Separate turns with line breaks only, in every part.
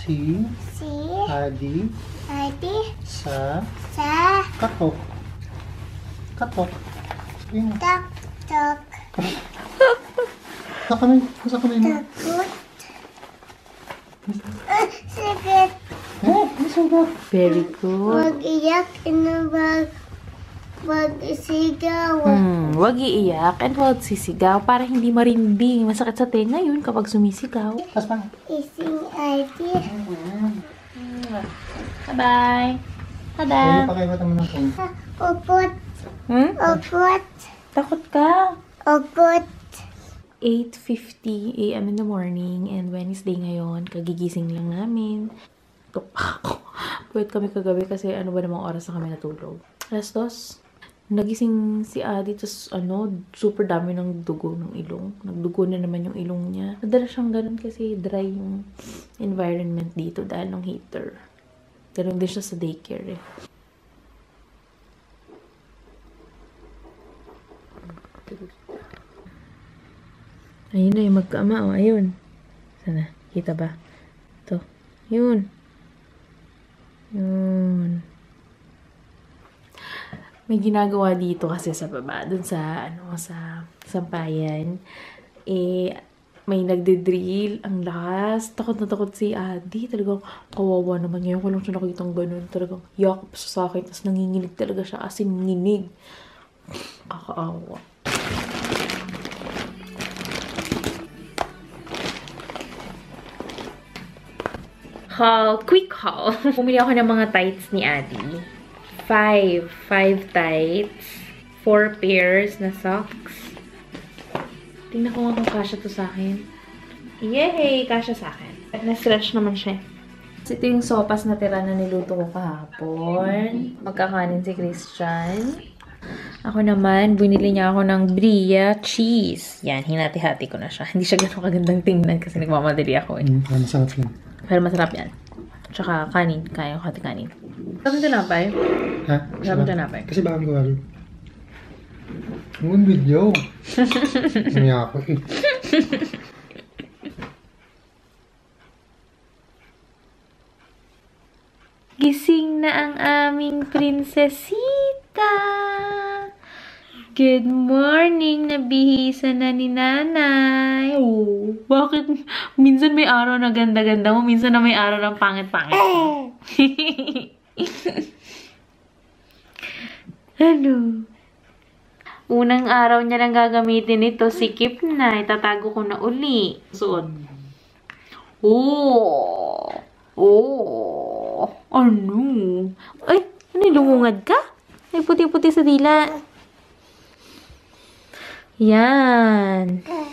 Si Adi sa katok. Katok. Ayun.
Tok.
Sa kamay. Sa kamay mo.
Takot. Sakit.
Masarap.
Very good.
Wag iyak. Wag isigaw.
Wag iiyak and wag sisigaw para hindi marimbing. Masakit sa tenga yun kapag sumisigaw.
Tas pa.
Ising ID.
Bye-bye.
Ayun
Tada.
pa kayo mo ng phone.
Upot. Upot.
Takot ka.
Upot.
8:50 a.m. in the morning and Wednesday ngayon. Kagigising lang namin. Tok ako. Pwede kami kagabi kasi ano ba namang oras na kami natulog. Alas 2. Nagising si Adi, tapos super dami ng dugo ng ilong. Nagdugo na naman yung ilong niya. Nadala siyang ganun kasi dry yung environment dito dahil ng heater. Ganun din siya sa daycare eh. Ayun na yung magkaama. Oh, ayun. Sana? Kita ba? Ito. Yun. Yun. May ginagawa dito kasi sa baba, dun sa, sa sampayan. May nagde-drill. Ang lakas. Takot na takot si Adi. Talagang kawawa naman. Ngayon ko lang siya nakikitang ganun. Talagang yakap siya sa akin. Tapos nanginginig talaga siya. As in, nginig. Kakaawa. Quick haul. Pumili ako ng mga tights ni Adi. 5 tights. 4 pairs na socks. Tingnan ko nga kung kasya to sa akin. Yay! Kasya sa akin. Na-stretch naman siya. Ito yung sopas na tira na niluto ko kahapon. Magkakanin si Christian. Ako naman, binili niya ako ng Bria cheese. Yan, hinati-hati ko na siya. Hindi siya gano'ng kagandang tingnan kasi nagmamadali ako eh.
Masarap yan.
Pero masarap yan. Tsaka kanin. Kaya ko hati kanin. Sabi ito na pa eh.
Ha?
Sabi ito na pa eh.
Kasi baka ko rin. Ang video. Umiyak ako eh.
Gising na ang aming prinsesita. Good morning, nabihisa na ni nanay. Oh, bakit minsan may araw na ganda-ganda mo, minsan na may araw ng pangit-pangit mo? Ano? Unang araw niya lang gagamitin ito, sikip na. Itatago ko na uli. Suot. Oh! Oh! Ano? Ay, ano, lumungad ka? Ay, puti-puti sa dila. Yan. Dad!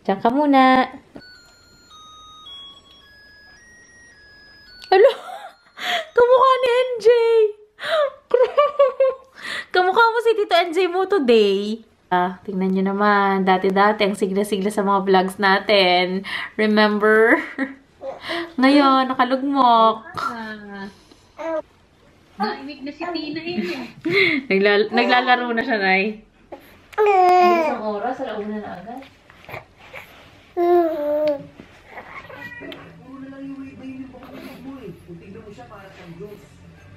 Diyan ka muna. Alo! Kamukha ni NJ! Kamukha mo si Tito NJ mo today. Tingnan nyo naman. Dati-dati, ang sigla-sigla sa mga vlogs natin. Remember? Ngayon, nakalugmok.
Nainig na si Tina eh.
Naglalaro na siya, Nay. Isang oras, alauna na agad.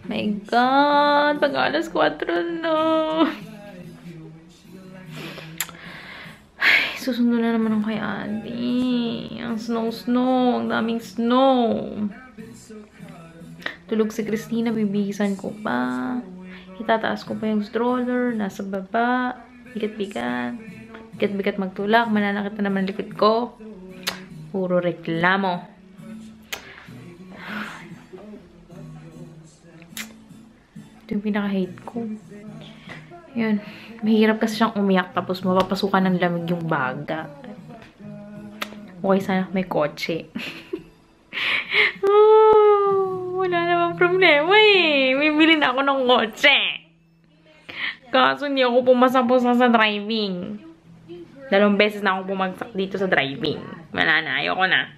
My God! Pag alas 4 na. Ay, susundo na naman ang kay Adi. Ang snow. Ang daming snow. Tulog si Christina. Bibihisan ko pa. Itataas ko pa yung stroller. Nasa baba. Bigat-bigat. Bigat-bigat magtulak. Mananakit na naman likod ko. Puro reklamo. Ito yung pinaka-hate ko. Yun. Mahirap kasi siyang umiyak tapos mapapasukan ng lamig yung baga. Okay, sana may kotse. Wala namang problema eh. Bibili na ako ng kotse. Kaso hindi ako pumasa-pusa sa driving. 2 beses na ako bumagsak dito sa driving. Wala na. Ayoko na.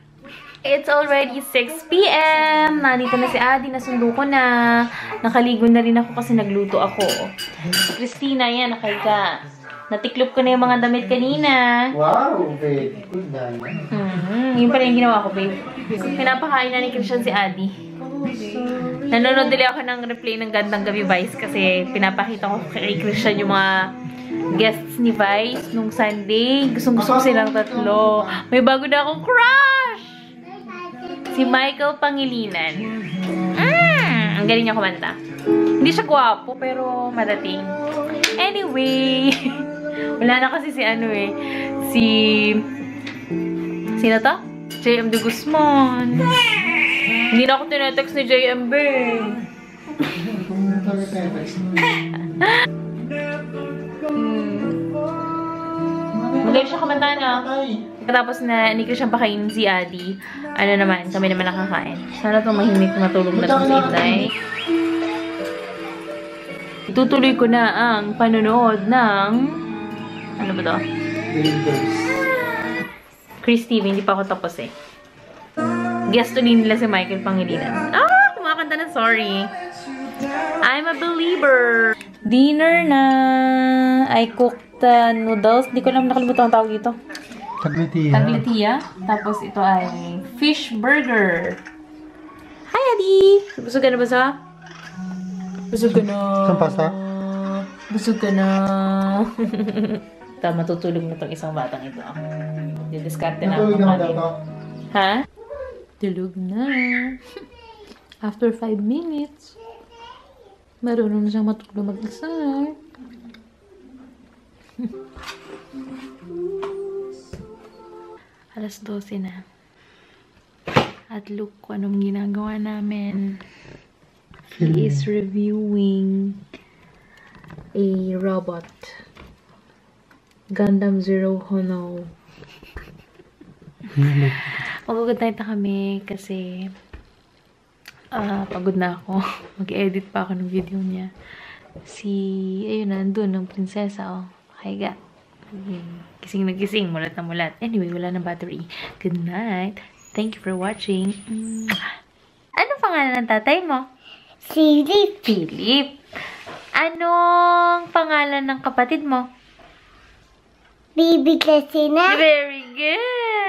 It's already 6 p.m. Nandito na si Adi. Nasundo ko na. Nakaligo na rin ako kasi nagluto ako. Christina, yan. Nakahiga. Natiklop ko na yung mga damit kanina.
Wow, babe. Good na.
Yun pala yung ginawa ko, babe. Pinapakain na ni Christian si Adi. Nanonood ulit ako ng replay ng Gandang Gabi Vice kasi pinapakita ko kay Christian yung mga guests ni Vice nung Sunday. Gustong-gusto ko silang tatlo. May bago na akong crush! Si Michael Pangilinan. Ang galing niya kumanta. Hindi siya gwapo, pero madating. Anyway, wala na kasi si ano eh. Sino to? JM de Guzman. Hindi na ako tinetext ni JM, Magaling siya kumanta, no? Tapos na hindi ko siyang pakainin si Adi. Ano naman, kami naman nakakain. Sana tumahimik matulog na itong si Inday. Itutuloy ko na ang panonood ng... Ano ba to? Chris TV, hindi pa ako tapos eh. Guest to din nila si Michael Pangilinan. Kumakanta na, sorry. I'm a believer. Dinner na. I cooked noodles. Hindi ko alam nakalimutan ang tawag dito.
Taglitia.
Taglitia. Tapos ito ay fish burger. Hi, Adi! Busog ka na ba sa? Busog ka na.
Saan pasa?
Busog ka na. Matutulog na tong isang batang ito. Didiskarte na ako. Ha? Tulog na. After 5 minutes, marunong na siyang matulog mag-isa. Alas 12 na. At look kung anong ginagawa namin. He is reviewing a robot. Gundam Zero Hono. Mag-good night na kami kasi pagod na ako. Mag-edit pa ako ng video niya. Ayun, nandun, ng prinsesa, oh. Kaiga. Gising na gising, mulat na mulat. Anyway, wala na battery. Good night. Thank you for watching. Anong pangalan ng tatay mo?
Philip.
Philip. Anong pangalan ng kapatid mo?
Baby Christina.
Very good.